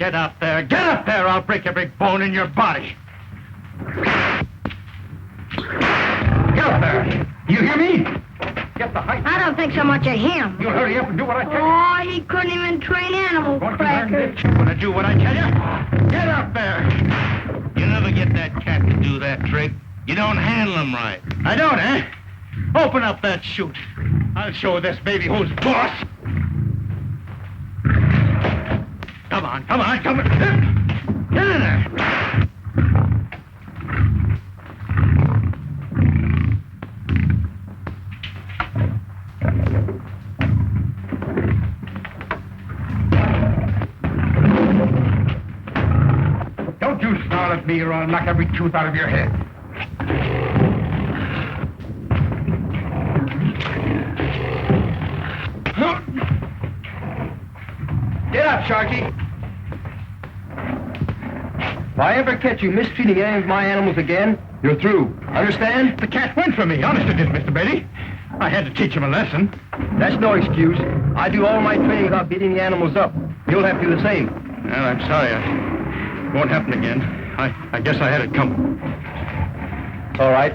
Get up there. Get up there. I'll break every bone in your body. Get up there. You hear me? Get the height. I don't think so much of him. You'll hurry up and do what I tell you. Oh, he couldn't even train animals, Cracker. You want to do what I tell you? Get up there. You never get that cat to do that trick. You don't handle him right. I don't, eh? Open up that chute. I'll show this baby who's boss. Come on, come on, come on. Get in there. Don't you snarl at me or I'll knock every tooth out of your head. Get up, Sharky. If I ever catch you mistreating any of my animals again, you're through. Understand? The cat went for me. Honest it did, Mr. Beatty. I had to teach him a lesson. That's no excuse. I do all my training without beating the animals up. You'll have to do the same. Well, I'm sorry. It won't happen again. I guess I had it coming. All right.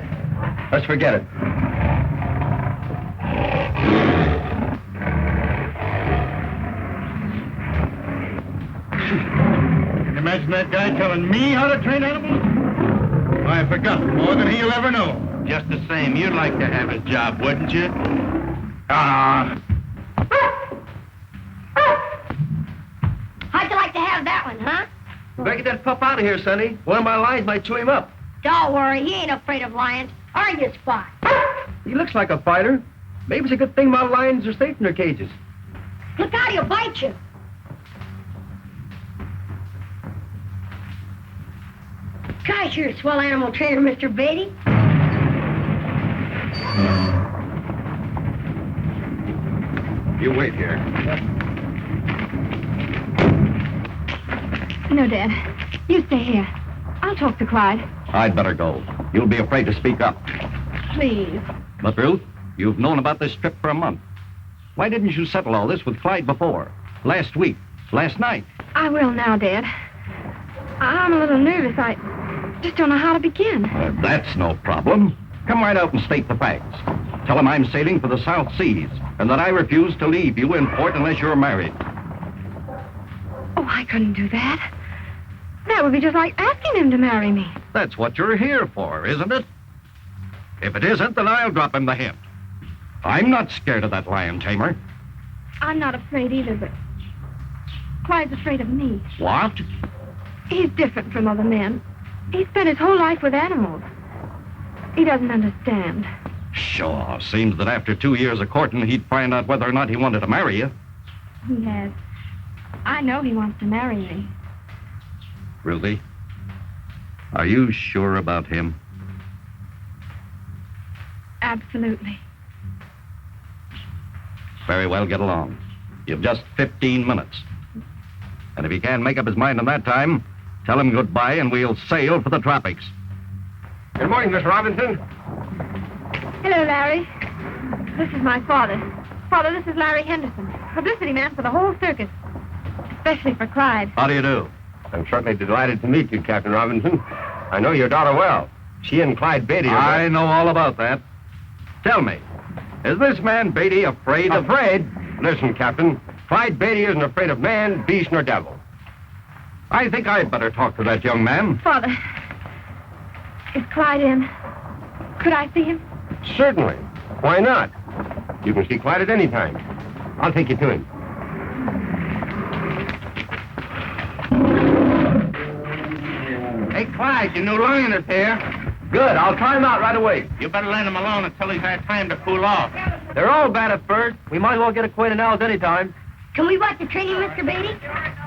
Let's forget it. Imagine that guy telling me how to train animals? I forgot more than he'll ever know. Just the same, you'd like to have his job, wouldn't you? How'd you like to have that one, huh? Better get that pup out of here, Sonny. One of my lions might chew him up. Don't worry, he ain't afraid of lions. Are you, Spot? He looks like a fighter. Maybe it's a good thing my lions are safe in their cages. Look out, he'll bite you. Gosh, you're a swell animal trainer, Mr. Beatty. You wait here. No, Dad. You stay here. I'll talk to Clyde. I'd better go. You'll be afraid to speak up. Please. But, Ruth, you've known about this trip for a month. Why didn't you settle all this with Clyde before? Last week? Last night? I will now, Dad. I'm a little nervous. I just don't know how to begin. That's no problem. Come right out and state the facts. Tell him I'm sailing for the South Seas and that I refuse to leave you in port unless you're married. Oh, I couldn't do that. That would be just like asking him to marry me. That's what you're here for, isn't it? If it isn't, then I'll drop him the hint. I'm not scared of that lion tamer. I'm not afraid either, but Clyde's afraid of me. What? He's different from other men. He spent his whole life with animals. He doesn't understand. Sure. Seems that after 2 years of courting, he'd find out whether or not he wanted to marry you. He has. I know he wants to marry me. Ruthie, are you sure about him? Absolutely. Very well, get along. You've just 15 minutes. And if he can't make up his mind in that time, tell him goodbye and we'll sail for the tropics. Good morning, Miss Robinson. Hello, Larry. This is my father. Father, this is Larry Henderson, publicity man for the whole circus, especially for Clyde. How do you do? I'm certainly delighted to meet you, Captain Robinson. I know your daughter well. She and Clyde Beatty are... I know all about that. Tell me, is this man Beatty afraid of... Afraid? Listen, Captain. Clyde Beatty isn't afraid of man, beast, nor devil. I think I'd better talk to that young man. Father, is Clyde in? Could I see him? Certainly. Why not? You can see Clyde at any time. I'll take you to him. Hey, Clyde, your new lion is here. Good. I'll try him out right away. You better let him alone until he's had time to cool off. They're all bad at first. We might as well get acquainted now as any time. Can we watch the training, Mr. Beatty?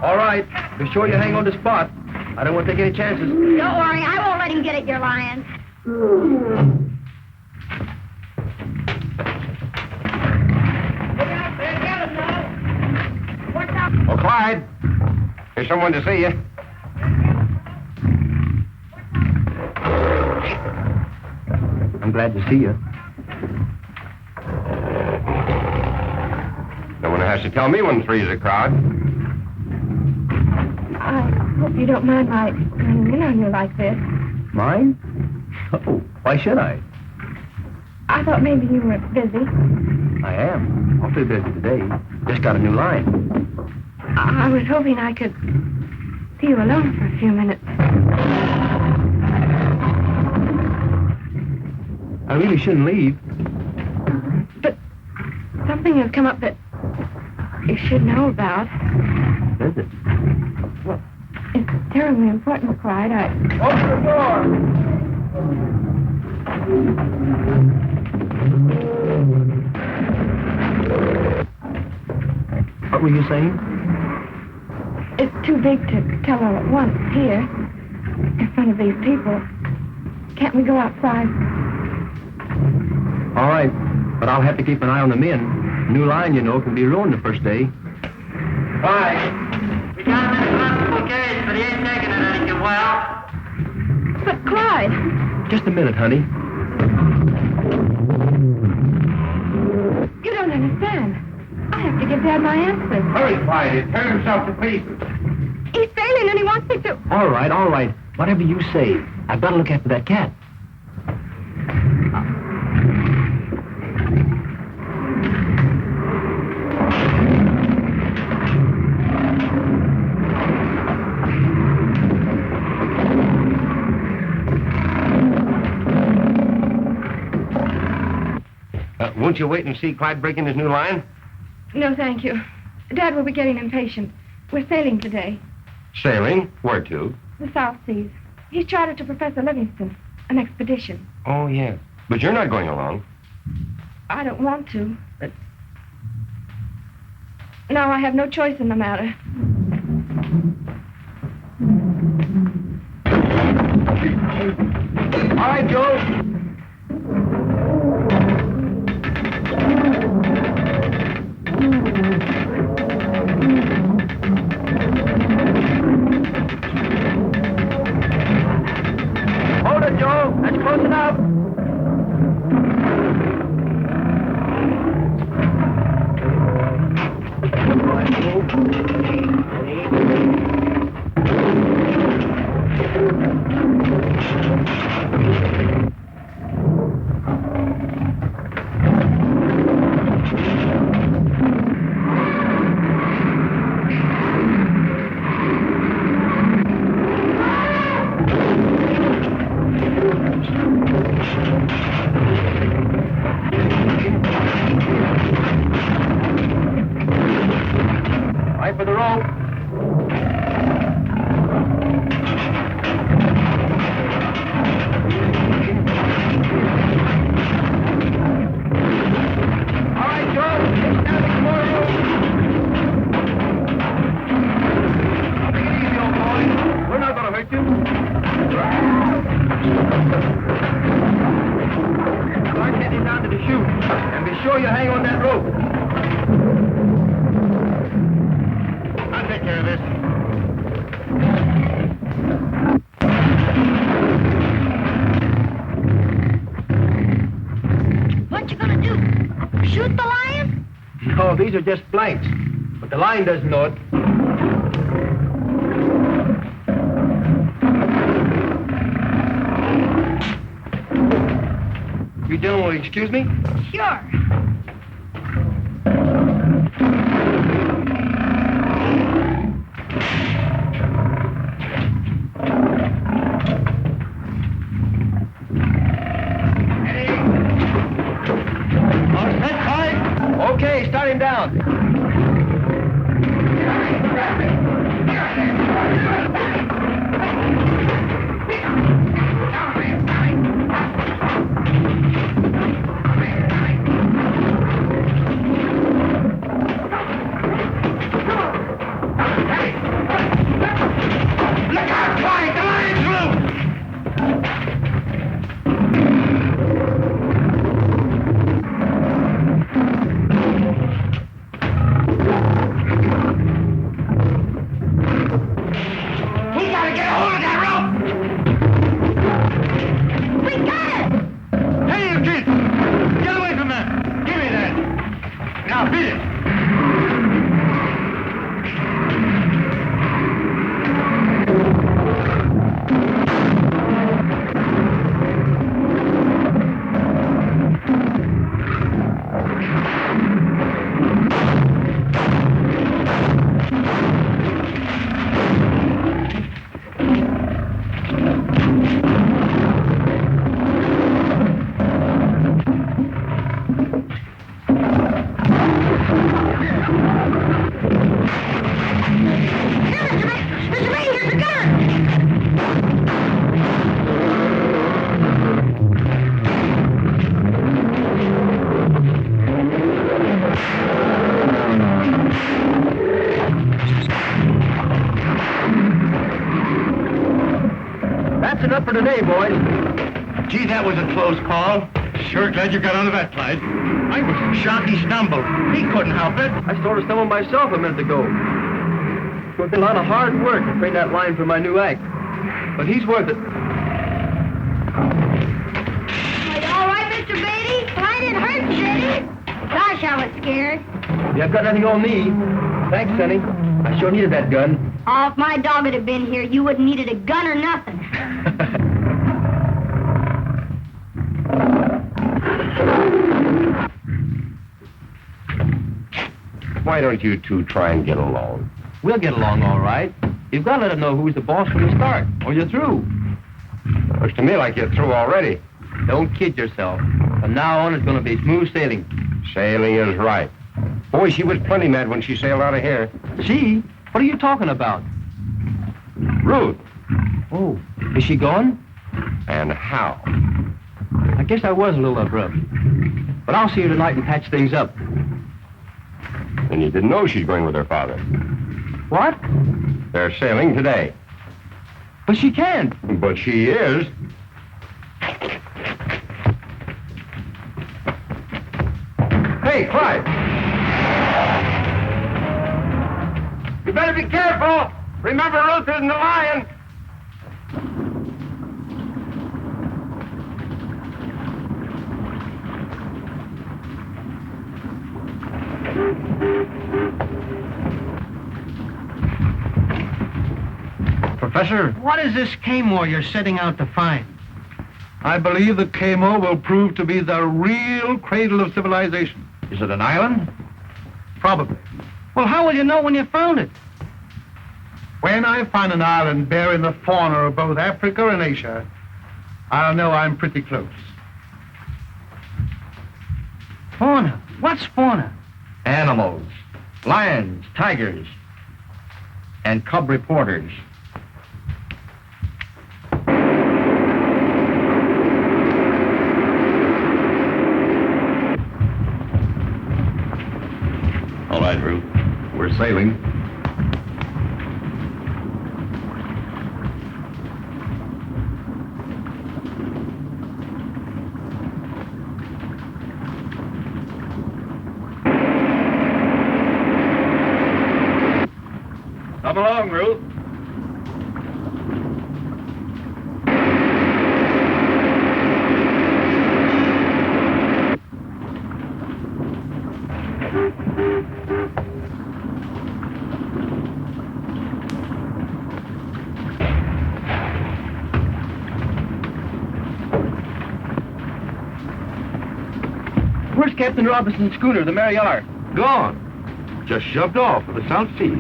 All right. Be sure you hang on to Spot. I don't want to take any chances. Don't worry, I won't let him get at your lions. Oh, Clyde. There's someone to see you. I'm glad to see you. No one has to tell me when three's a crowd. I hope you don't mind my running in on you like this. Mine? Oh, why should I? I thought maybe you were busy. I am. Awfully busy today. Just got a new line. I was hoping I could see you alone for a few minutes. I really shouldn't leave. But something has come up that you should know about. Is it? Well, it's terribly important, Clyde. Open the door! What were you saying? It's too big to tell all at once here, in front of these people. Can't we go outside? All right, but I'll have to keep an eye on the men. New line, you know, can be ruined the first day. Bye. We got him in a hospital case, but he ain't taking it any too well. But, Clyde, Just a minute, honey. you don't understand. I have to give Dad my answers. Hurry, Clyde. He'll tear himself to pieces. He's failing and he wants me to... All right, all right. Whatever you say. I've got to look after that cat. Won't you wait and see Clyde break in his new line? No, thank you. Dad will be getting impatient. We're sailing today. Sailing? Where to? The South Seas. He's chartered to Professor Livingston. An expedition. Oh, yeah. But you're not going along. I don't want to, but... Now I have no choice in the matter. All right, Joe. Hold it, Joe. That's close enough. Right for the rope. All right, Joe. Take down the more rope. Take it easy, old boy. We're not going to hurt you. Start getting down to the chute. And be sure you hang on that rope. I'll take care of this. What you gonna do? Shoot the lion? No, these are just blanks. But the line doesn't know it. You gentlemen will excuse me? Sure. All set, Clyde? Okay, start him down. Look out, Clyde! The lion's loose! for today, boys. Gee, that was a close call. Sure glad you got out of that, Clyde. I was shocked he stumbled. He couldn't help it. I sort of stumbled myself a minute ago. It would have been a lot of hard work to train that line for my new act. But he's worth it. Are you all right, Mr. Beatty? Well, I didn't hurt you, did he? Gosh, I was scared. You have got nothing on me. Thanks, Sonny. I sure needed that gun. Oh, if my dog had been here, you wouldn't needed a gun or nothing. Why don't you two try and get along? We'll get along all right. You've got to let him know who's the boss from the start, or you're through. Looks to me like you're through already. Don't kid yourself. From now on, it's going to be smooth sailing. Sailing is right. Boy, she was plenty mad when she sailed out of here. She? What are you talking about? Ruth. Oh, is she gone? And how? I guess I was a little abrupt. But I'll see her tonight and patch things up. And you didn't know she's going with her father. What? They're sailing today. But she can't. But she is. Hey, Clyde! You better be careful! Remember, Ruth isn't a lion! Professor, what is this K-More you're setting out to find? I believe the K-More will prove to be the real cradle of civilization. Is it an island? Probably. Well, how will you know when you found it? When I find an island bearing the fauna of both Africa and Asia, I'll know I'm pretty close. Fauna? What's fauna? Animals. Lions, tigers, and cub reporters. All right, Ruth. We're sailing. Come along, Ruth. Where's Captain Robinson's schooner, the Mary R? Gone. Just shoved off for the South Seas.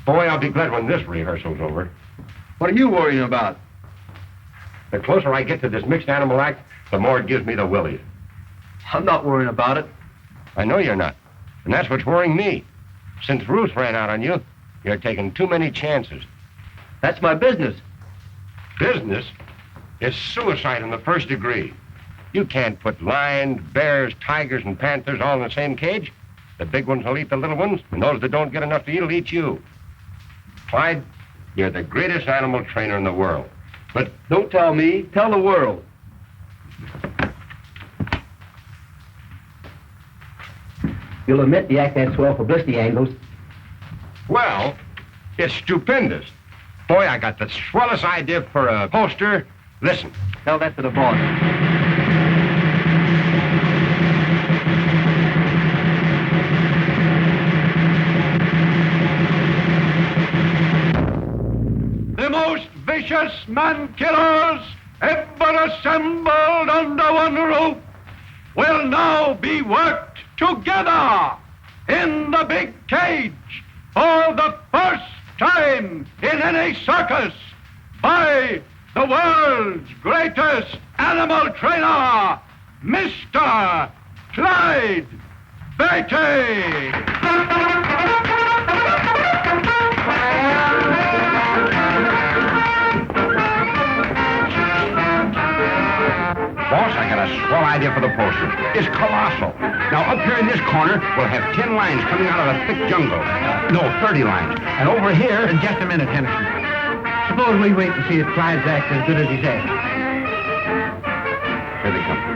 Boy, I'll be glad when this rehearsal's over. What are you worrying about? The closer I get to this mixed animal act, the more it gives me the willies. I'm not worrying about it. I know you're not. And that's what's worrying me. Since Ruth ran out on you, you're taking too many chances. That's my business. Business is suicide in the first degree. You can't put lions, bears, tigers, and panthers all in the same cage. The big ones will eat the little ones, and those that don't get enough to eat will eat you. Clyde, you're the greatest animal trainer in the world. But Don't tell me. Tell the world. You'll admit the act has swell publicity angles. well, it's stupendous. Boy, I got the swellest idea for a poster. Listen. Tell that to the boss. The most vicious man-killers ever assembled under one roof will now be worked together in the big cage for the first time in any circus by the world's greatest animal trainer, Mr. Clyde Beatty. whole idea for the poster is colossal. Now, up here in this corner, we'll have 10 lines coming out of a thick jungle. No, 30 lines. And over here... Just a minute, Henderson. Suppose we wait and see if Clyde's act as good as he says. Here they come.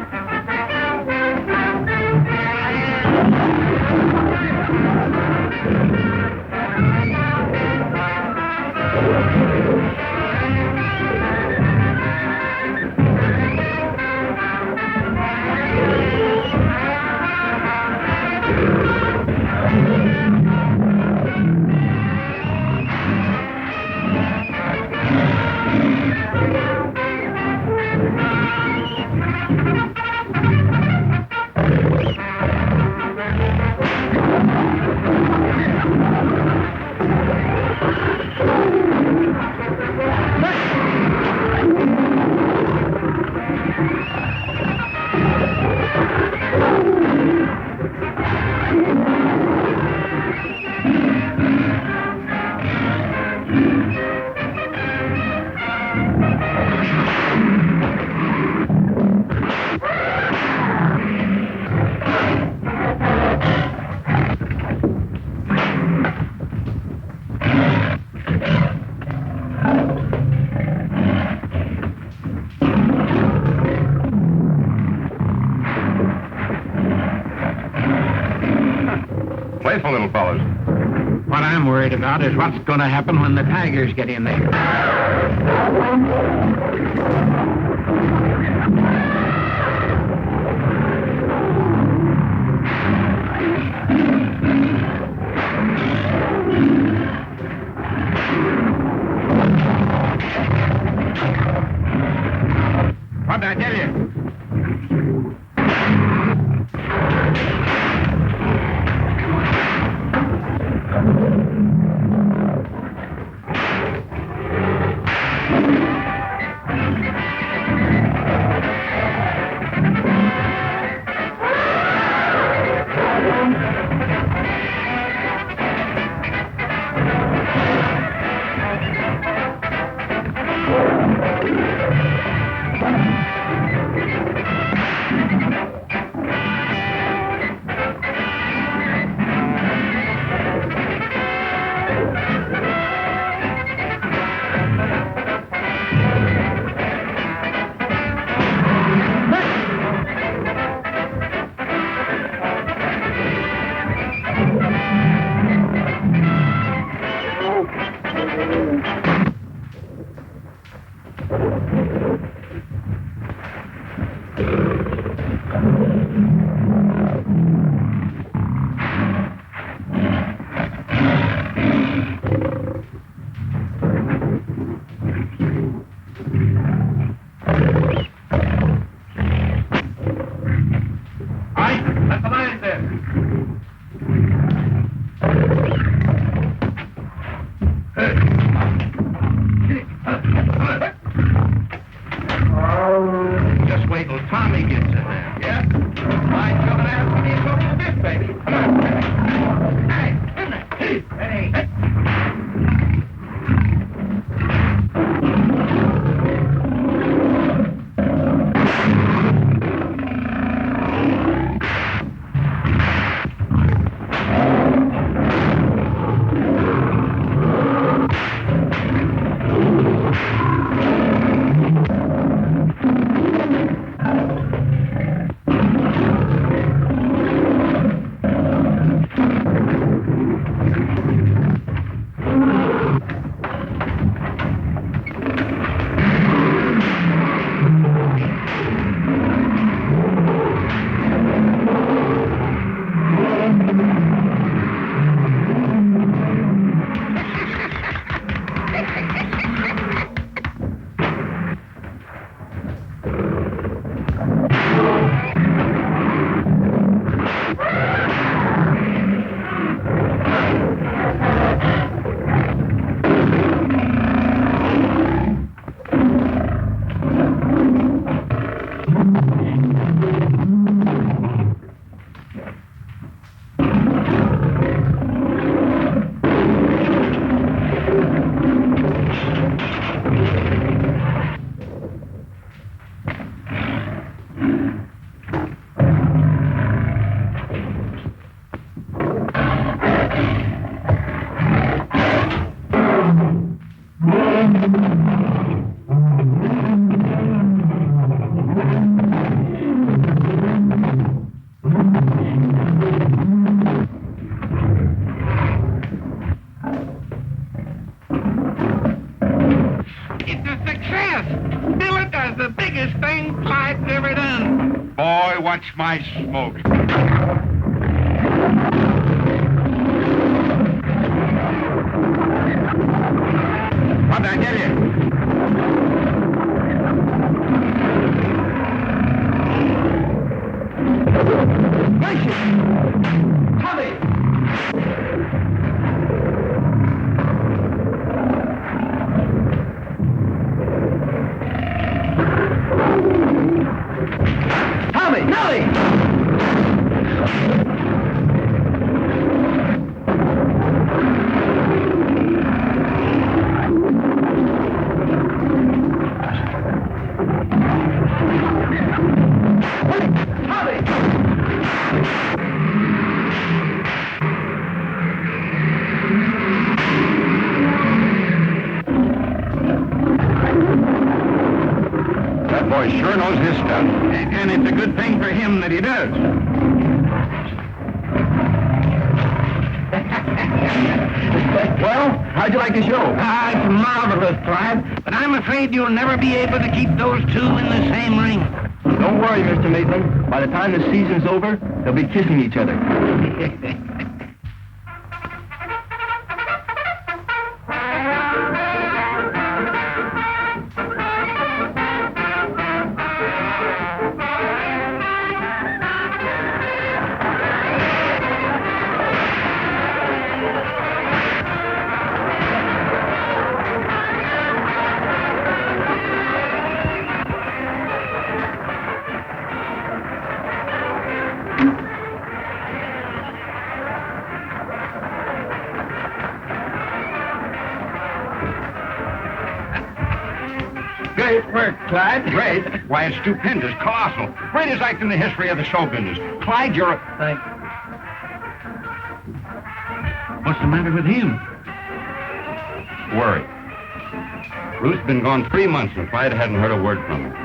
Playful little fellows. What I'm worried about is what's going to happen when the tigers get in there. What did I tell you? watch my smoke. Come back, get in. Gracious! Tommy! Tommy! Nellie! That boy sure knows his stuff. And it's a good thing for him that he does. Well, how'd you like the show? It's marvelous, Clyde. But I'm afraid you'll never be able to keep those two in the same ring. Don't worry, Mr. Maitland. By the time the season's over, they'll be kissing each other. Great work, Clyde. Great? Why, it's stupendous, colossal. Greatest act in the history of the show business. Clyde, you're a... Thanks. What's the matter with him? Worry. Ruth's been gone 3 months and Clyde hadn't heard a word from her.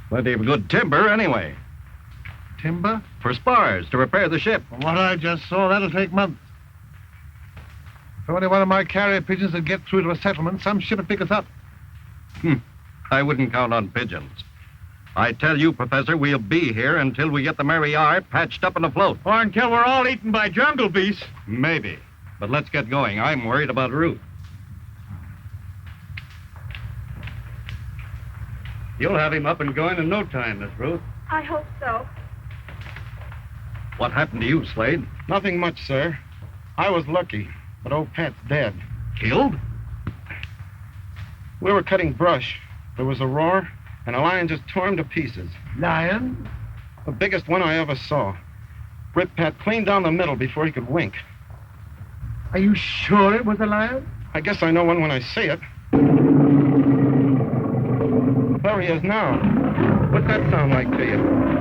Plenty of good timber, anyway. Timber? For spars to repair the ship. From what I just saw, that'll take months. If only one of my carrier pigeons would get through to a settlement, some ship would pick us up. I wouldn't count on pigeons. I tell you, Professor, we'll be here until we get the Mary R. patched up and afloat. Or until we're all eaten by jungle beasts. Maybe. But let's get going. I'm worried about Ruth. You'll have him up and going in no time, Miss Ruth. I hope so. What happened to you, Slade? Nothing much, sir. I was lucky, but old Pat's dead. Killed? We were cutting brush. There was a roar, and a lion just tore him to pieces. Lion? The biggest one I ever saw. Ripped Pat clean down the middle before he could wink. Are you sure it was a lion? I guess I know one when I see it. There he is now. What's that sound like to you?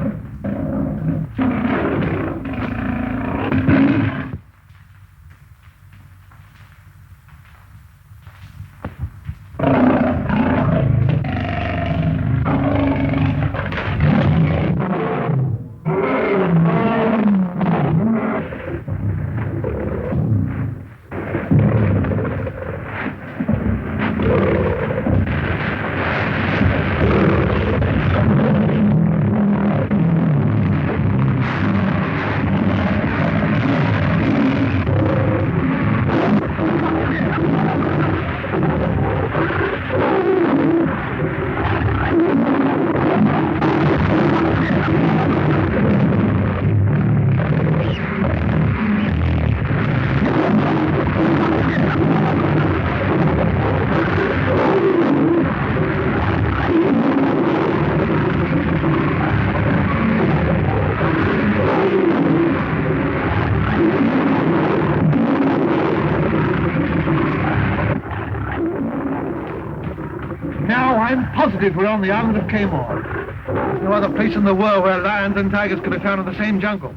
I'm positive we're on the island of Kamor. There's no other place in the world where lions and tigers could be found in the same jungle.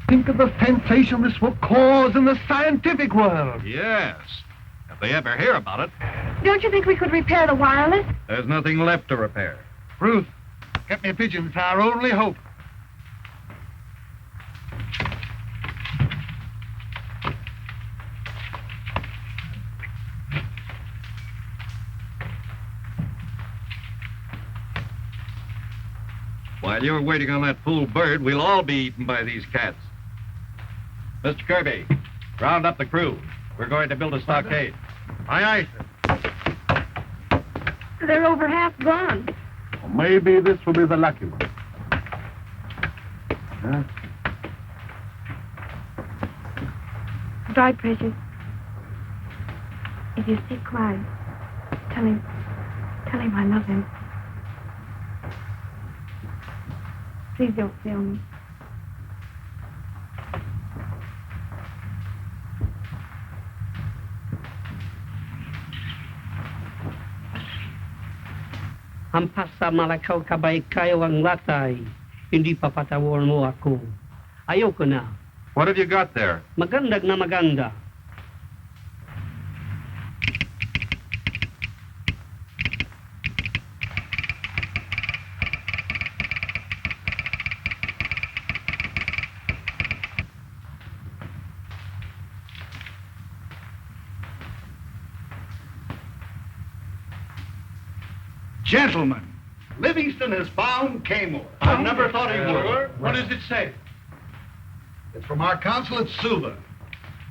Think of the sensation this will cause in the scientific world. Yes. If they ever hear about it, Don't you think we could repair the wireless? there's nothing left to repair. Ruth, get me a pigeon. It's our only hope. While you're waiting on that fool bird, we'll all be eaten by these cats. Mr. Kirby, round up the crew. We're going to build a stockade. Aye, aye, sir. They're over half gone. Maybe this will be the lucky one. Huh? Dry, Precious. If you see Clyde, tell him I love him. Please don't fail me. Hampasa malakaw kabay kayo ang latay. Hindi papatawar mo ako. Ayoko na. What have you got there? Magandag na maganda. Gentlemen, Livingston has found Kamor. I never thought he would. What does it say? It's from our consul at Suva.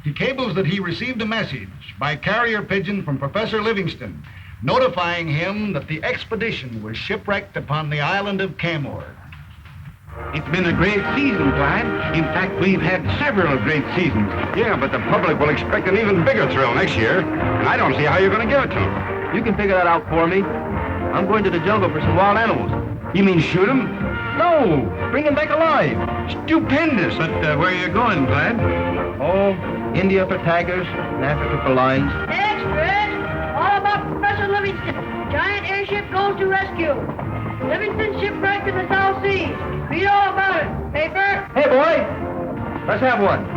He cables that he received a message by carrier pigeon from Professor Livingston, notifying him that the expedition was shipwrecked upon the island of Kamor. It's been a great season, Clyde. In fact, we've had several great seasons. Yeah, but the public will expect an even bigger thrill next year, and I don't see how you're going to give it to them. You can figure that out for me. I'm going to the jungle for some wild animals. You mean shoot them? No, bring them back alive. Stupendous. But where are you going, Clyde? Oh, India for tigers, and Africa for lions. Express! All about Professor Livingston. Giant airship goes to rescue. Livingston shipwrecked in the South Seas. Read all about it. Paper? Hey, boy, let's have one.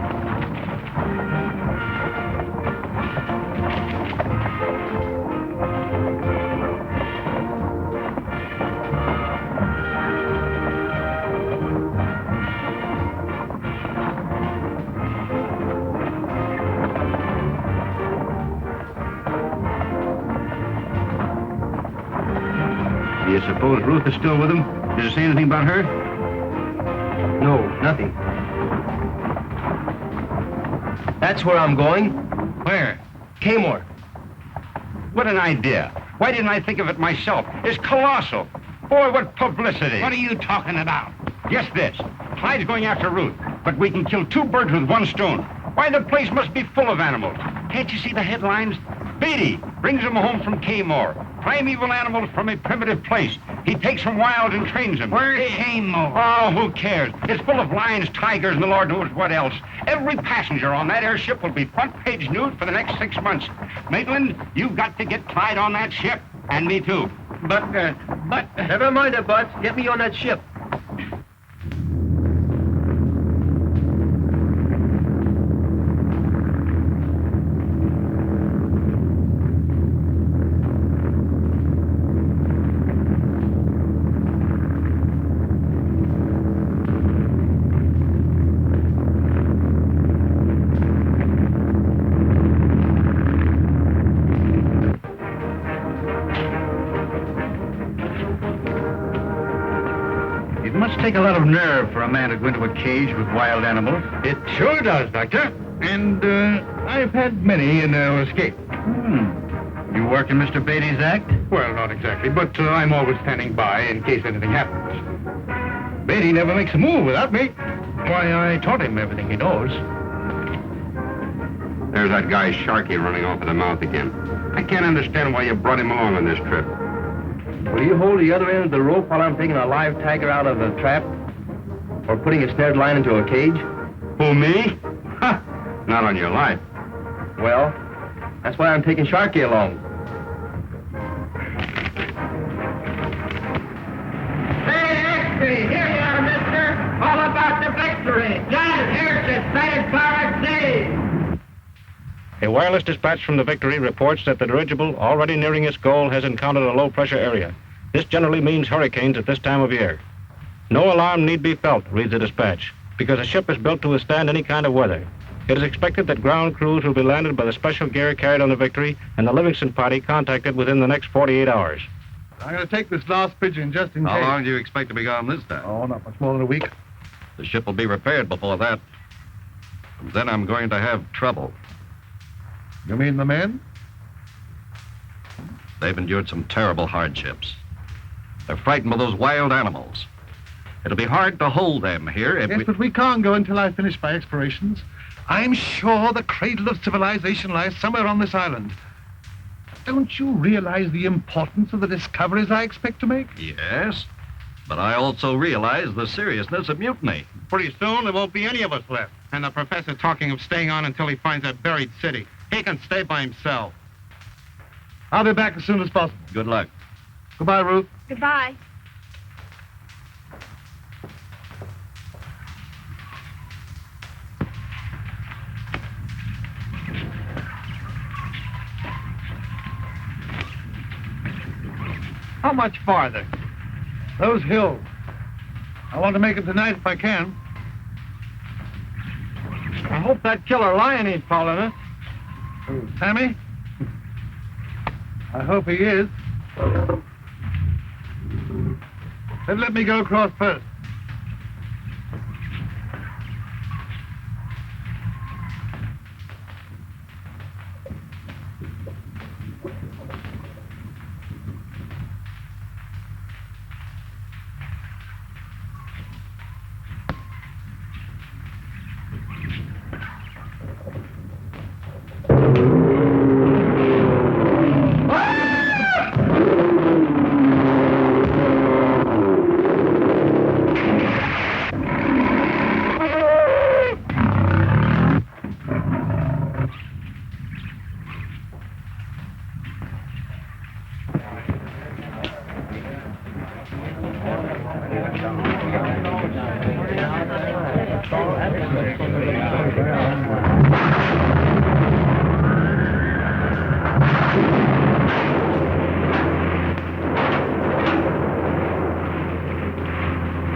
Do you suppose Ruth is still with him? Did you say anything about her? No, nothing. That's where I'm going. Where? Kamor. What an idea. Why didn't I think of it myself? It's colossal. Boy, what publicity. What are you talking about? Guess this. Clyde's going after Ruth, but we can kill two birds with one stone. Why, the place must be full of animals. Can't you see the headlines? Beatty brings them home from Kamor. Primeval animals from a primitive place. He takes them wild and trains them. Where's Kamor? Oh, who cares? It's full of lions, tigers, and the Lord knows what else. Every passenger on that airship will be front-page news for the next 6 months. Maitland, you've got to get Clyde on that ship. And me, too. But... Never mind it, Butts. Get me on that ship. It must take a lot of nerve for a man to go into a cage with wild animals. It sure does, Doctor. And I've had many in escape. You work in Mr. Beatty's act? Well, not exactly, but I'm always standing by in case anything happens. Beatty never makes a move without me. Why, I taught him everything he knows. There's that guy Sharkey running off at the mouth again. I can't understand why you brought him along on this trip. Will you hold the other end of the rope while I'm taking a live tiger out of a trap? Or putting a snared lion into a cage? Who, me? Ha! Not on your life. Well, that's why I'm taking Sharkey along. victory! Giant airship batted Barrack City! A wireless dispatch from the Victory reports that the dirigible, already nearing its goal, has encountered a low-pressure area. This generally means hurricanes at this time of year. No alarm need be felt, reads the dispatch, because the ship is built to withstand any kind of weather. It is expected that ground crews will be landed by the special gear carried on the Victory and the Livingston party contacted within the next 48 hours. I'm going to take this last pigeon just in case. How long do you expect to be gone this time? Oh, not much more than a week. The ship will be repaired before that. And then I'm going to have trouble. You mean the men? They've endured some terrible hardships. They're frightened by those wild animals. It'll be hard to hold them here if Yes, but we can't go until I finish my explorations. I'm sure the cradle of civilization lies somewhere on this island. Don't you realize the importance of the discoveries I expect to make? Yes, but I also realize the seriousness of mutiny. Pretty soon, there won't be any of us left. And the professor talking of staying on until he finds that buried city. He can stay by himself. I'll be back as soon as possible. Good luck. Goodbye, Ruth. Goodbye. How much farther? Those hills. I want to make it tonight if I can. I hope that killer lion ain't following us. Who, Sammy? I hope he is. Then let me go across first.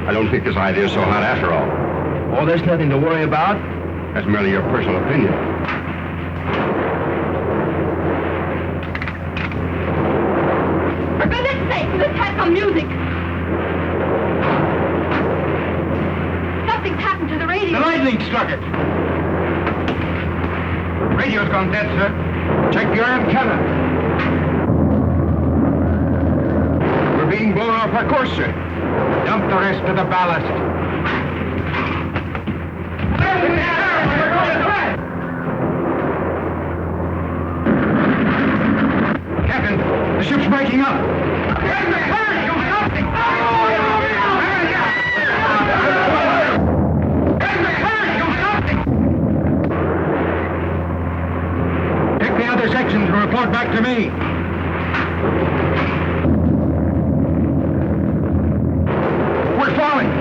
I don't think this idea is so hot after all. Oh, there's nothing to worry about. That's merely your personal opinion. For goodness sake, let's have some music. Something's happened to the radio. The lightning struck it. Radio's gone dead, sir. Check your antenna. We're being blown off our course, sir. Dump the rest of the ballast. Captain, the ship's breaking up. Take the other sections and report back to me. We're falling.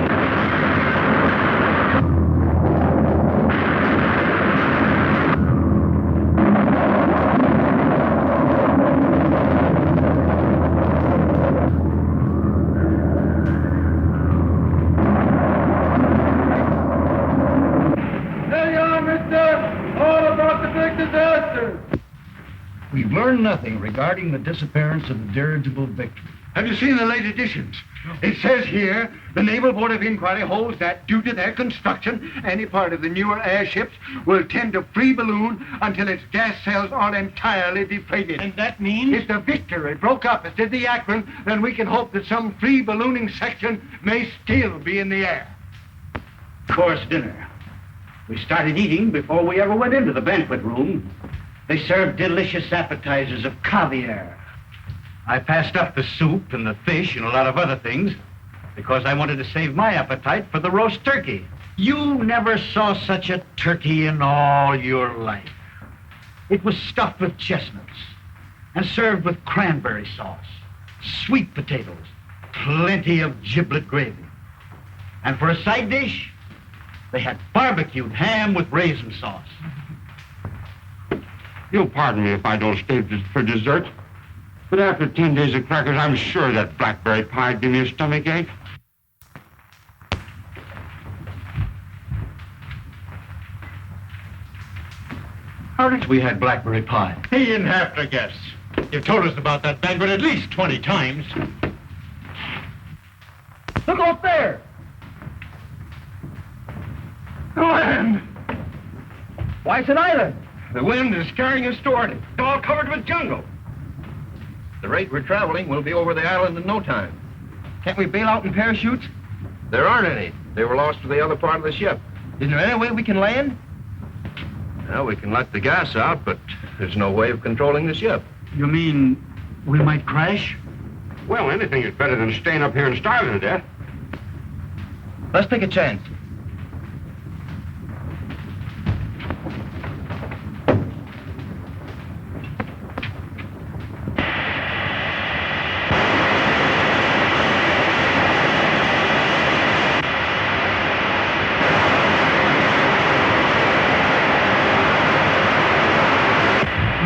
There you are, mister. All about the big disaster. We've learned nothing regarding the disappearance of the dirigible Victory. Have you seen the late editions? It says here, the Naval Board of Inquiry holds that due to their construction, any part of the newer airships will tend to free balloon until its gas cells are entirely deflated. And that means? If the Victory broke up as did the Akron, then we can hope that some free ballooning section may still be in the air. Course dinner. We started eating before we ever went into the banquet room. They served delicious appetizers of caviar. I passed up the soup and the fish and a lot of other things because I wanted to save my appetite for the roast turkey. You never saw such a turkey in all your life. It was stuffed with chestnuts and served with cranberry sauce, sweet potatoes, plenty of giblet gravy. And for a side dish, They had barbecued ham with raisin sauce. You'll pardon me if I don't stay for dessert, but after 10 days of crackers, I'm sure that blackberry pie'd give me a stomach ache. How did we had blackberry pie? He didn't have to guess. You've told us about that banquet at least 20 times. Look off there! Land! Why, it's an island. The wind is carrying us toward it. It's all covered with jungle. The rate we're traveling, we'll be over the island in no time. Can't we bail out in parachutes? There aren't any. They were lost to the other part of the ship. Is there any way we can land? Well, we can let the gas out, but there's no way of controlling the ship. You mean we might crash? Well, anything is better than staying up here and starving to death. Let's take a chance.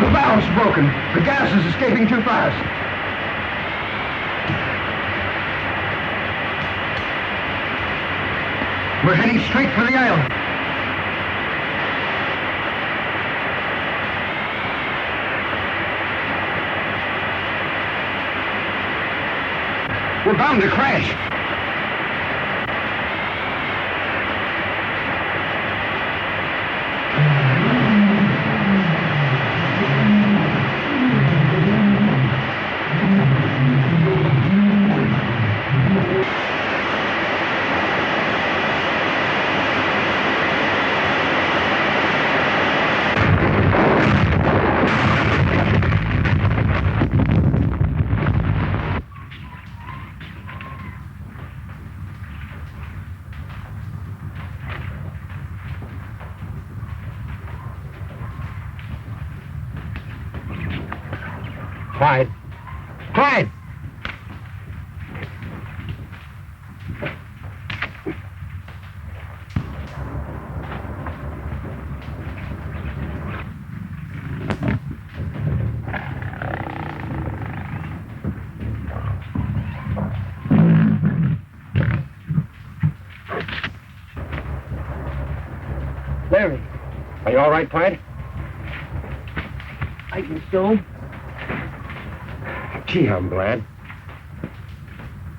The valve's broken. The gas is escaping too fast. We're heading straight for the island. We're bound to crash. Clyde. Clyde! Larry. Are you all right, Clyde? I think so. Gee, I'm glad.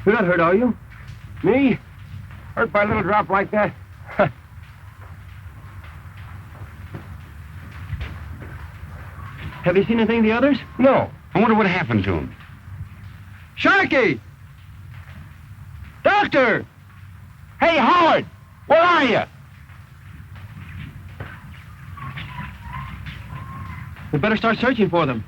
You're not hurt, are you? Me? Hurt by a little drop like that? Have you seen anything of the others? No. I wonder what happened to him. Sharky! Doctor! Hey, Howard! Where are you? We better start searching for them.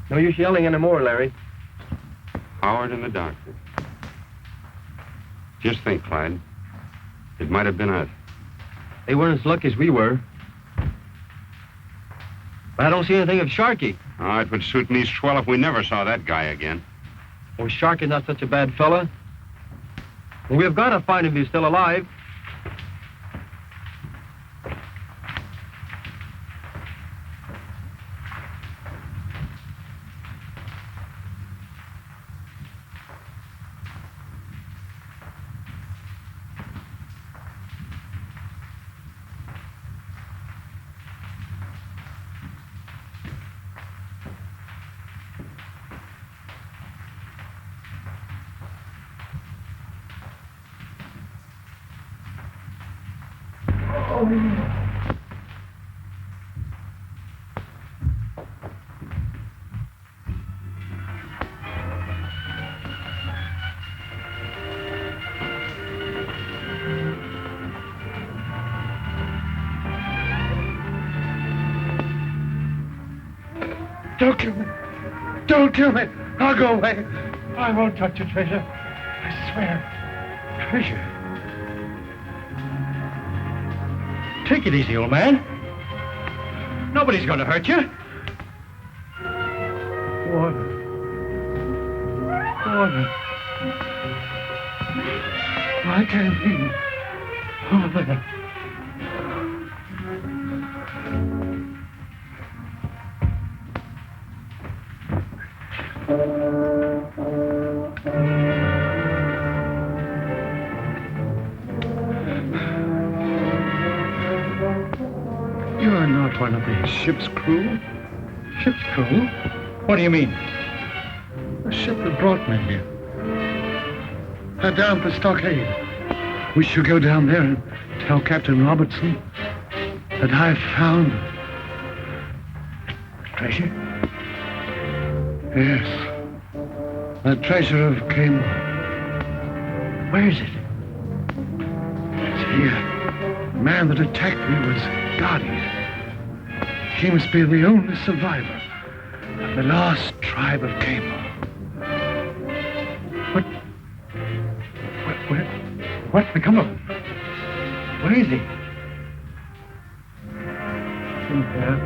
No use yelling anymore, Larry. Howard and the doctor. Just think, Clyde. It might have been us. They weren't as lucky as we were. But I don't see anything of Sharky. Oh, it would suit me swell if we never saw that guy again. Oh, Sharky's not such a bad fella. Well, we've got to find him if he's still alive. Don't kill me. Don't kill me. I'll go away. I won't touch your treasure. I swear. Treasure? Take it easy, old man. Nobody's going to hurt you. Water. Water. I can't see. Over there. You're not one of the ship's crew? Ship's crew? What do you mean? The ship that brought me here. They're down at the stockade. We should go down there and tell Captain Robertson that I've found Treasure? Yes. The treasure of Cayman. Where is it? It's here. The man that attacked me was Guardian. He must be the only survivor of the last tribe of Cayman. What's become of him? Where is he? In there.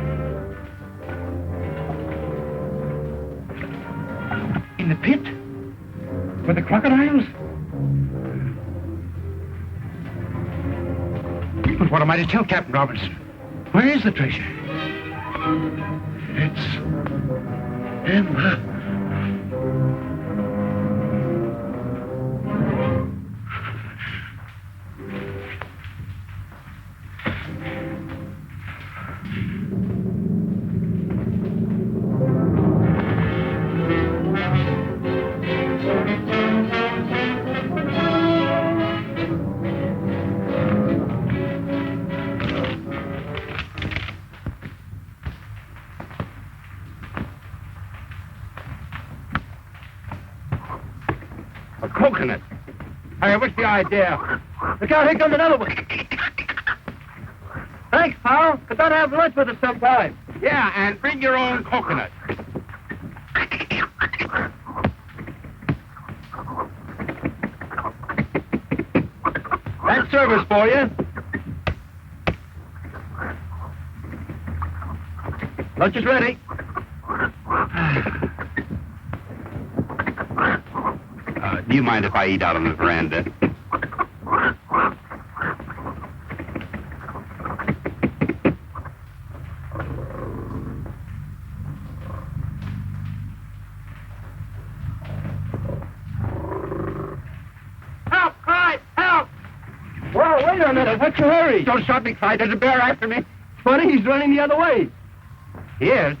In the pit? With the crocodiles? But what am I to tell Captain Robertson? Where is the treasure? It's in the... A coconut. Hey, what's the idea? Look out, here comes another one. Thanks, pal. But don't have lunch with us sometime. Yeah, and bring your own coconut. That's service for you. Lunch is ready. Do you mind if I eat out on the veranda? Help! Cry! Help! Whoa, wait a minute. What's your hurry? Don't stop me, Clyde. There's a bear after me. Funny, he's running the other way. He is?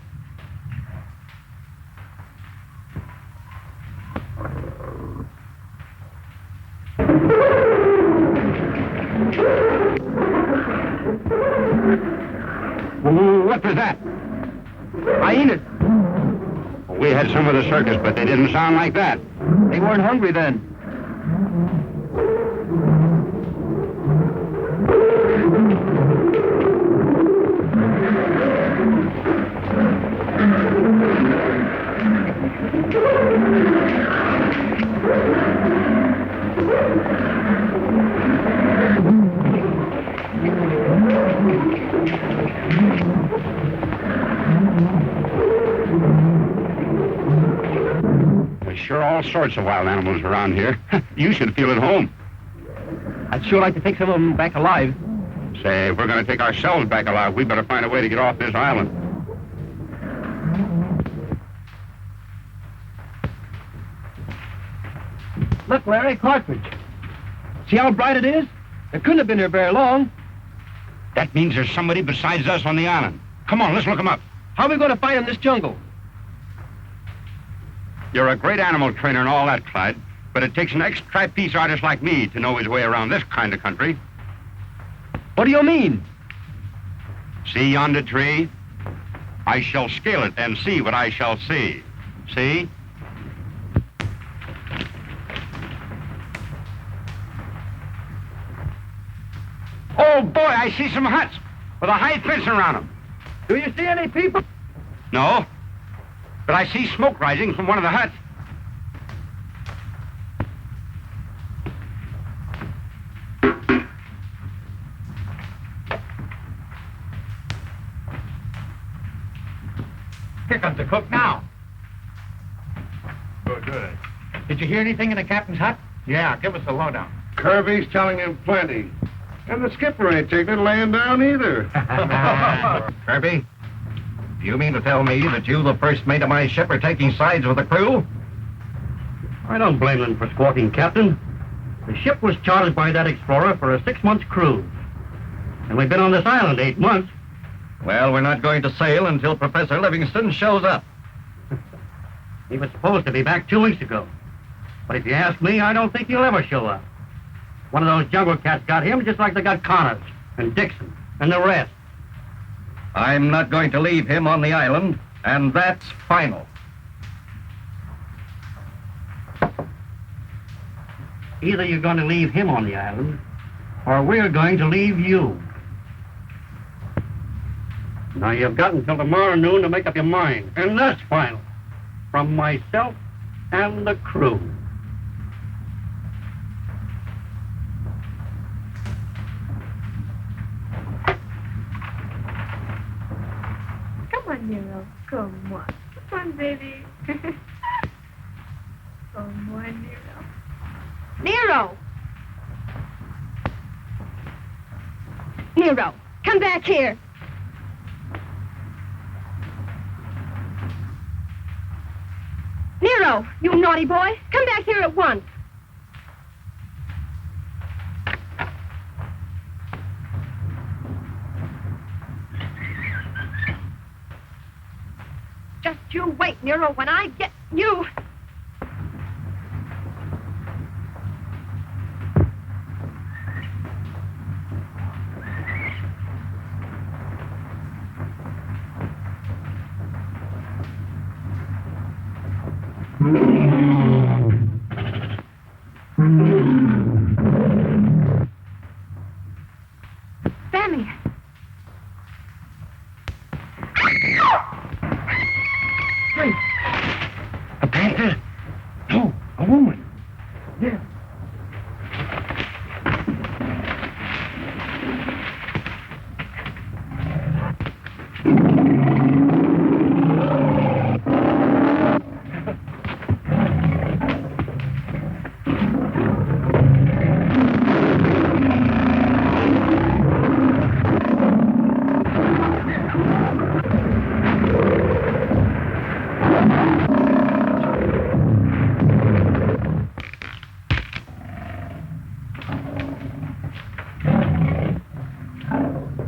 What was that? Hyenas. We had some of the circus, but they didn't sound like that. They weren't hungry then. There's sure all sorts of wild animals around here. You should feel at home. I'd sure like to take some of them back alive. Say, if we're going to take ourselves back alive, we better find a way to get off this island. Look, Larry, cartridge. See how bright it is? It couldn't have been here very long. That means there's somebody besides us on the island. Come on, let's look him up. How are we going to find him in this jungle? You're a great animal trainer and all that, Clyde, but it takes an ex-trapeze artist like me to know his way around this kind of country. What do you mean? See yonder tree? I shall scale it and see what I shall see. See? Oh, boy, I see some huts with a high fence around them. Do you see any people? No, but I see smoke rising from one of the huts. Here comes the cook now. Good. Did you hear anything in the captain's hut? Yeah, give us the lowdown. Kirby's telling him plenty. And the skipper ain't taking it laying down either. Kirby, do you mean to tell me that you, the first mate of my ship, are taking sides with the crew? I don't blame them for squawking, Captain. The ship was chartered by that explorer for a 6-month cruise. And we've been on this island 8 months. Well, we're not going to sail until Professor Livingston shows up. He was supposed to be back 2 weeks ago. But if you ask me, I don't think he'll ever show up. One of those jungle cats got him just like they got Connors and Dixon and the rest. I'm not going to leave him on the island, and that's final. Either you're going to leave him on the island, or we're going to leave you. Now, you've got until tomorrow noon to make up your mind, and that's final. From myself and the crew. Come on, Nero. Come on. Come on, baby. Come on, Nero. Nero! Nero, come back here. Nero, you naughty boy. Come back here at once. Just you wait, Nero, when I get you. Sammy. Wait. A panther? No, a woman. Yeah.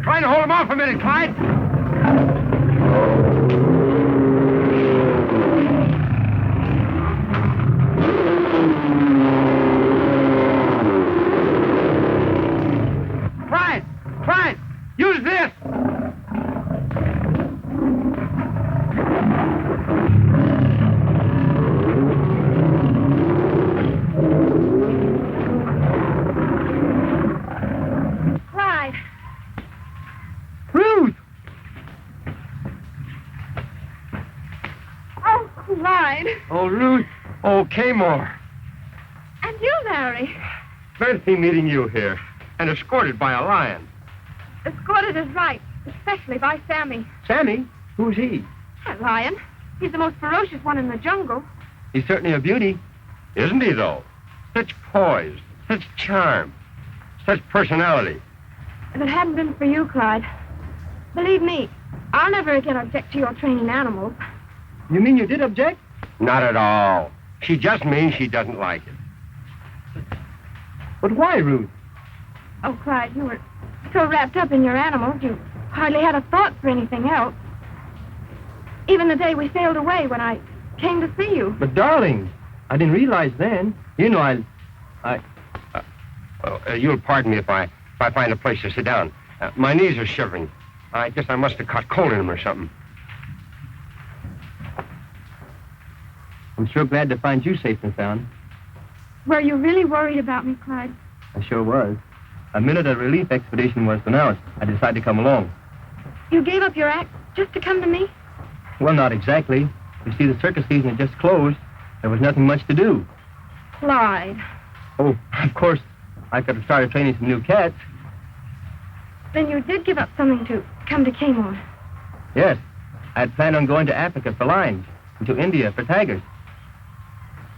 Trying to hold him off a minute, Clyde. Clyde, use this. Clyde. Ruth! Oh, Clyde. Oh, Ruth. Oh, Kamor. And you, Larry. Fancy meeting you here, and escorted by a lion. Escorted is right, especially by Sammy. Sammy? Who's he? That lion. He's the most ferocious one in the jungle. He's certainly a beauty. Isn't he, though? Such poise, such charm, such personality. If it hadn't been for you, Clyde, believe me, I'll never again object to your training animals. You mean you did object? Not at all. She just means she doesn't like it. But why, Ruth? Oh, Clyde, you were so wrapped up in your animals, you hardly had a thought for anything else. Even the day we sailed away when I came to see you. But, darling, I didn't realize then. You know, You'll pardon me if I find a place to sit down. My knees are shivering. I guess I must have caught cold in them or something. I'm sure glad to find you safe and sound. Were you really worried about me, Clyde? I sure was. The minute a relief expedition was announced, I decided to come along. You gave up your act just to come to me? Well, not exactly. You see, the circus season had just closed. There was nothing much to do. Clyde. Oh, of course, I could have started training some new cats. Then you did give up something to come to Kmart. Yes, I'd planned on going to Africa for lions and to India for tigers.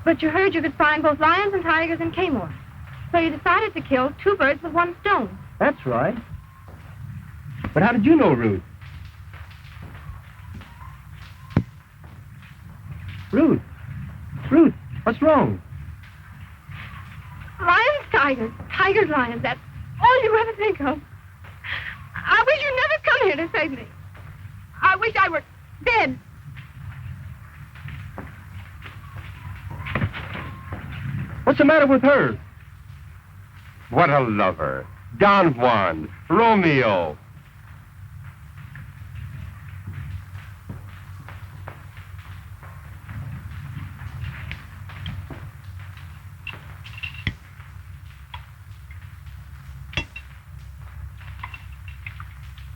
But you heard you could find both lions and tigers in Kmart. So you decided to kill 2 birds with 1 stone. That's right. But how did you know, Ruth? Ruth, what's wrong? Lions, tigers. Tigers, lions. That's all you ever think of. I wish you'd never come here to save me. I wish I were dead. What's the matter with her? What a lover. Don Juan, Romeo.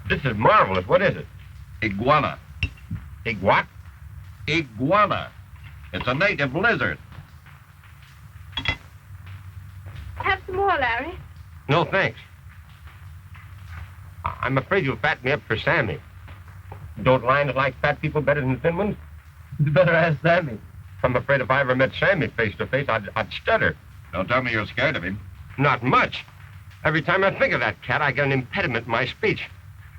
This is marvelous. What is it? Iguana. What? Iguana. It's a native lizard. Have some more, Larry. No, thanks. I'm afraid you'll fatten me up for Sammy. Don't lions like fat people better than thin ones? You better ask Sammy. I'm afraid if I ever met Sammy face to face, I'd stutter. Don't tell me you're scared of him. Not much. Every time I think of that cat, I get an impediment in my speech.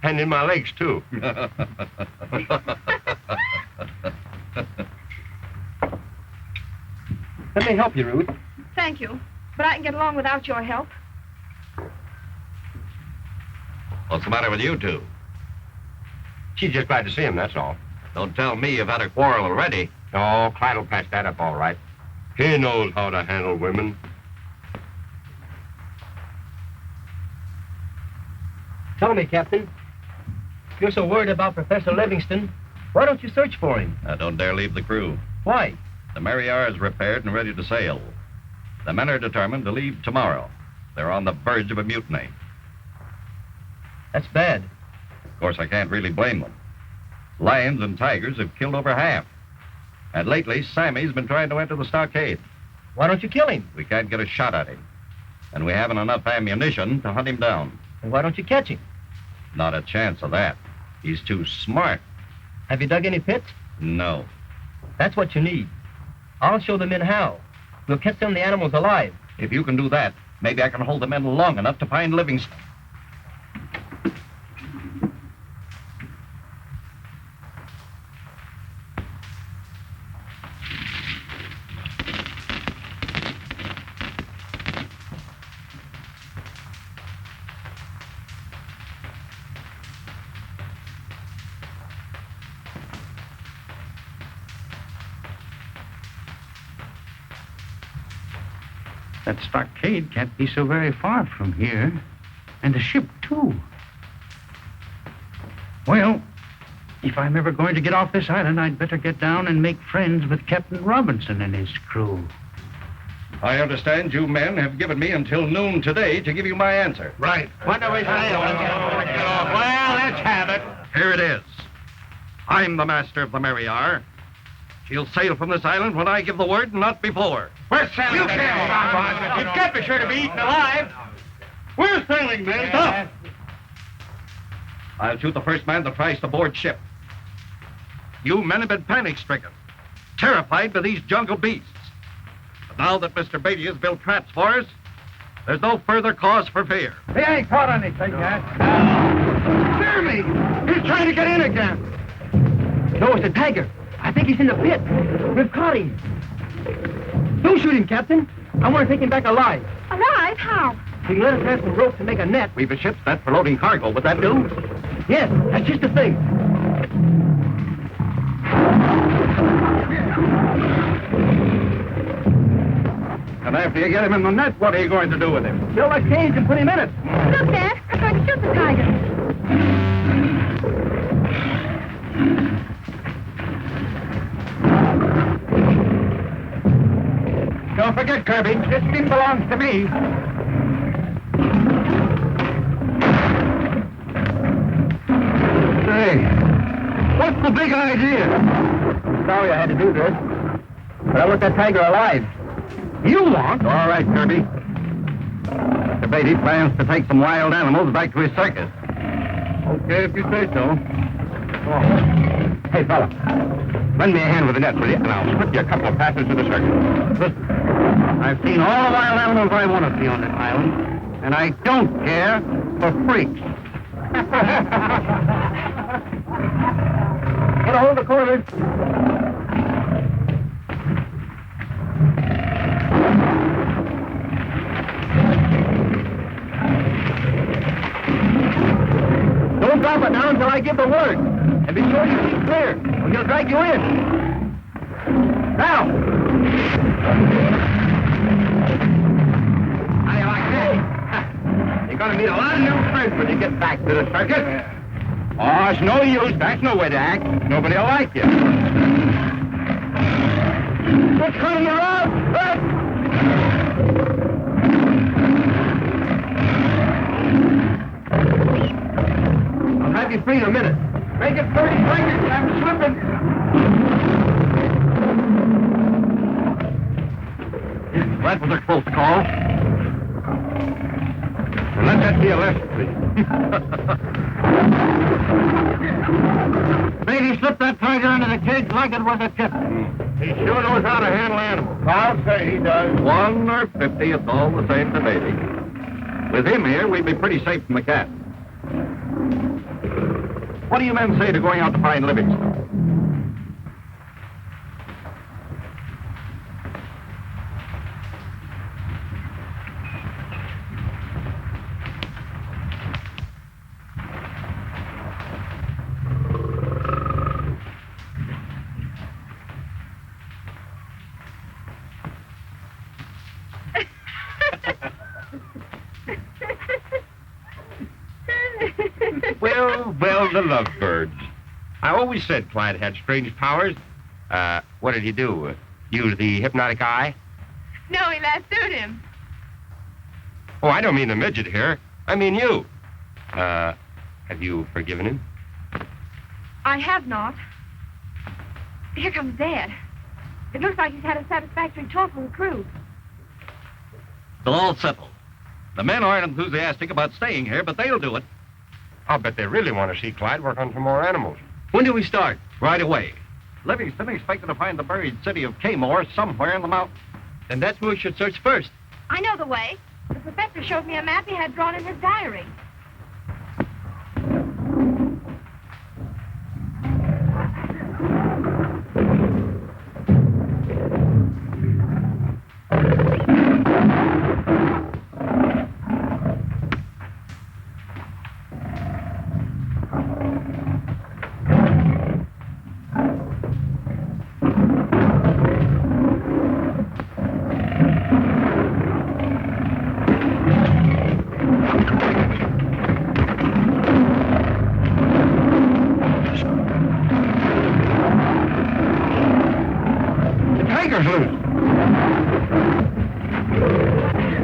And in my legs, too. Let me help you, Ruth. Thank you. But I can get along without your help. What's the matter with you two? She's just glad to see him, that's all. Don't tell me you've had a quarrel already. Oh, Clyde will patch that up all right. He knows how to handle women. Tell me, Captain. If you're so worried about Professor Livingston, why don't you search for him? I don't dare leave the crew. Why? The Mary R is repaired and ready to sail. The men are determined to leave tomorrow. They're on the verge of a mutiny. That's bad. Of course, I can't really blame them. Lions and tigers have killed over half. And lately, Sammy's been trying to enter the stockade. Why don't you kill him? We can't get a shot at him. And we haven't enough ammunition to hunt him down. And why don't you catch him? Not a chance of that. He's too smart. Have you dug any pits? No. That's what you need. I'll show the men how. We'll catch some of the animals alive. If you can do that, maybe I can hold the men long enough to find Livingston. That stockade can't be so very far from here. And the ship, too. Well, if I'm ever going to get off this island, I'd better get down and make friends with Captain Robinson and his crew. I understand you men have given me until noon today to give you my answer. Right. What do we say? Well, let's have it. Here it is. I'm the master of the Mary R. She'll sail from this island when I give the word, not before. We're sailing. You can't stop us. You can't be sure to be eaten alive. We're sailing, men. Stop. I'll shoot the first man that tries to board ship. You men have been panic-stricken, terrified by these jungle beasts. But now that Mr. Beatty has built traps for us, there's no further cause for fear. He ain't caught anything yet. Jeremy! He's trying to get in again. No, it's a tiger. I think he's in the pit. We've caught him. Don't shoot him, Captain. I want to take him back alive. Alive? How? You can let us have some rope to make a net. We've a ship set for loading cargo. Would that do? Yes, that's just the thing. And after you get him in the net, what are you going to do with him? Fill the cage and put him in it. Look, Dad. I'm going to shoot the tiger. Don't forget, Kirby, this thing belongs to me. Say, what's the big idea? sorry I had to do this, but I want that tiger alive. You want? All right, Kirby. Mr. Beatty plans to take some wild animals back to his circus. Okay, if you say so. Oh. Hey, fella, lend me a hand with the net, will you? And I'll slip you a couple of passes to the circus. Listen, I've seen all the wild animals I want to see on this island, and I don't care for freaks. Get a hold of the quarters. Don't drop it now until I give the word. And be sure you keep clear, or he'll drag you in. Now! How do you like that? You're going to meet a lot of new friends when you get back to the circus. Oh, it's no use. That's no way to act. Nobody'll like you. What's cutting you out? I'll have you free in a minute. Make it 30 seconds. I'm slipping. That was a close call. And let that be a lesson, please. Beatty slipped that tiger into the cage like it was a tip. He sure knows how to handle animals. I'll say he does. 1 or 50, it's all the same to Beatty. With him here, we'd be pretty safe from the cat. What do you men say to going out to find Livingston? Well, the lovebirds. I always said Clyde had strange powers. What did he do? Use the hypnotic eye? No, he lassoed him. Oh, I don't mean the midget here. I mean you. Have you forgiven him? I have not. Here comes Dad. It looks like he's had a satisfactory talk with the crew. It's all settled. The men aren't enthusiastic about staying here, but they'll do it. I'll bet they really want to see Clyde work on some more animals. When do we start? Right away. Livingston expected to find the buried city of Kamor somewhere in the mountains. And that's where we should search first. I know the way. The professor showed me a map he had drawn in his diary.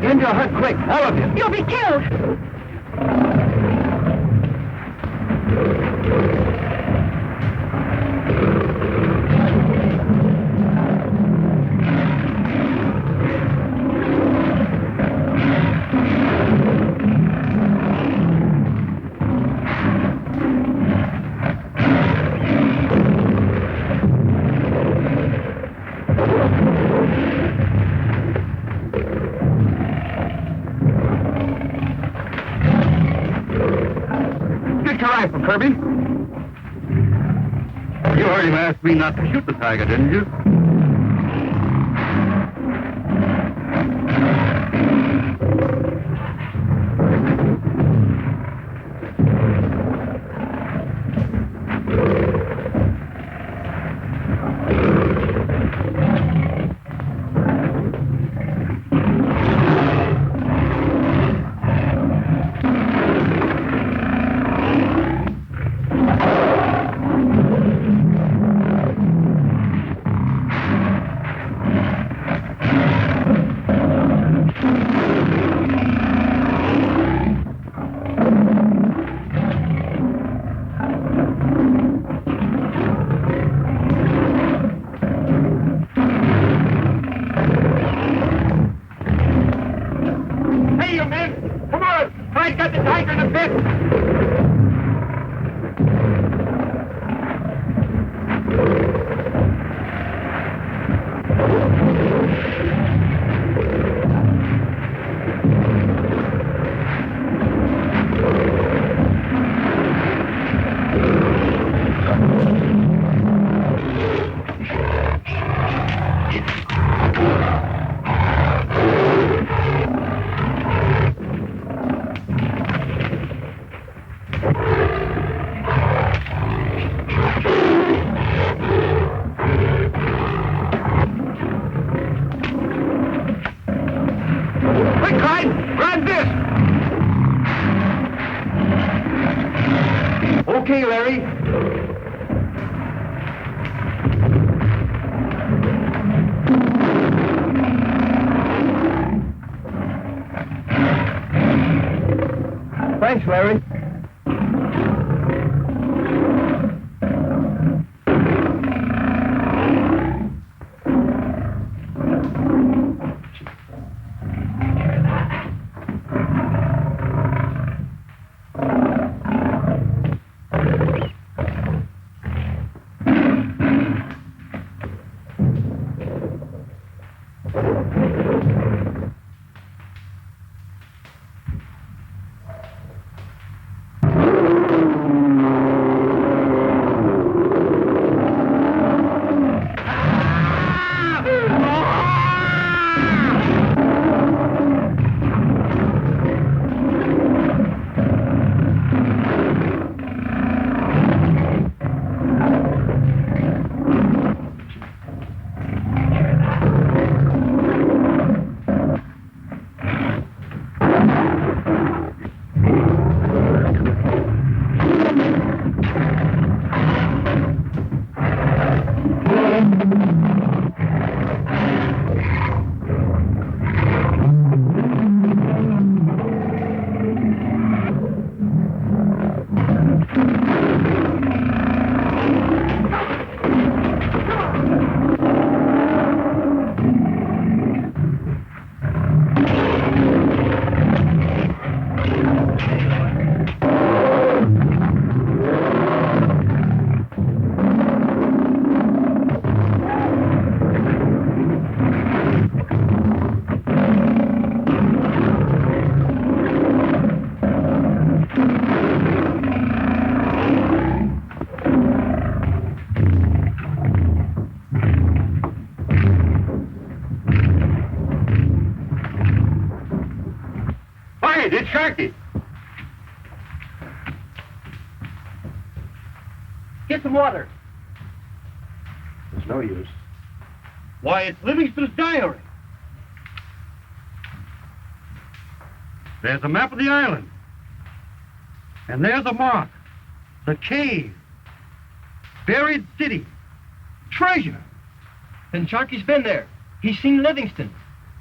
Get into a hut quick, all of you. You'll be killed. Kirby? You heard him ask me not to shoot the tiger, didn't you? Quick, Clyde! Grab this! Okay, Larry. Thanks, Larry. It's Sharky. Get some water. There's no use. Why, it's Livingston's diary. There's a map of the island. And there's a mark. The cave. Buried city. Treasure. Then Sharky's been there. He's seen Livingston.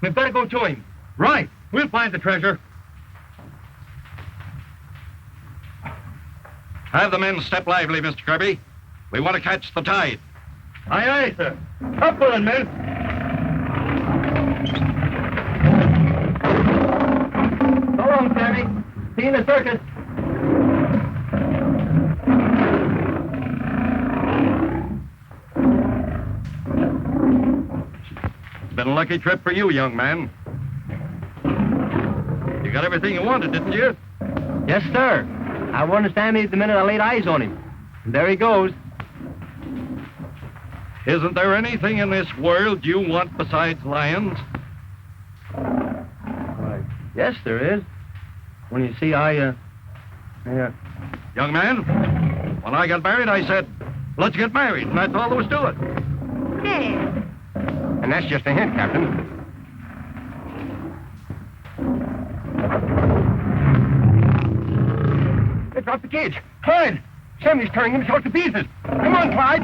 We'd better go to him. Right. We'll find the treasure. Have the men step lively, Mr. Kirby. We want to catch the tide. Aye, aye, sir. Up with it, men. So long, Sammy. See you in the circus. It's been a lucky trip for you, young man. You got everything you wanted, didn't you? Yes, sir. I warned Sammy the minute I laid eyes on him. And there he goes. Isn't there anything in this world you want besides lions? Why, yes, there is. When you see, Young man, when I got married, I said, let's get married, and that's all there was to it. Dad. And that's just a hint, Captain. They dropped the cage. Clyde! Sammy's tearing himself to pieces. Come on, Clyde!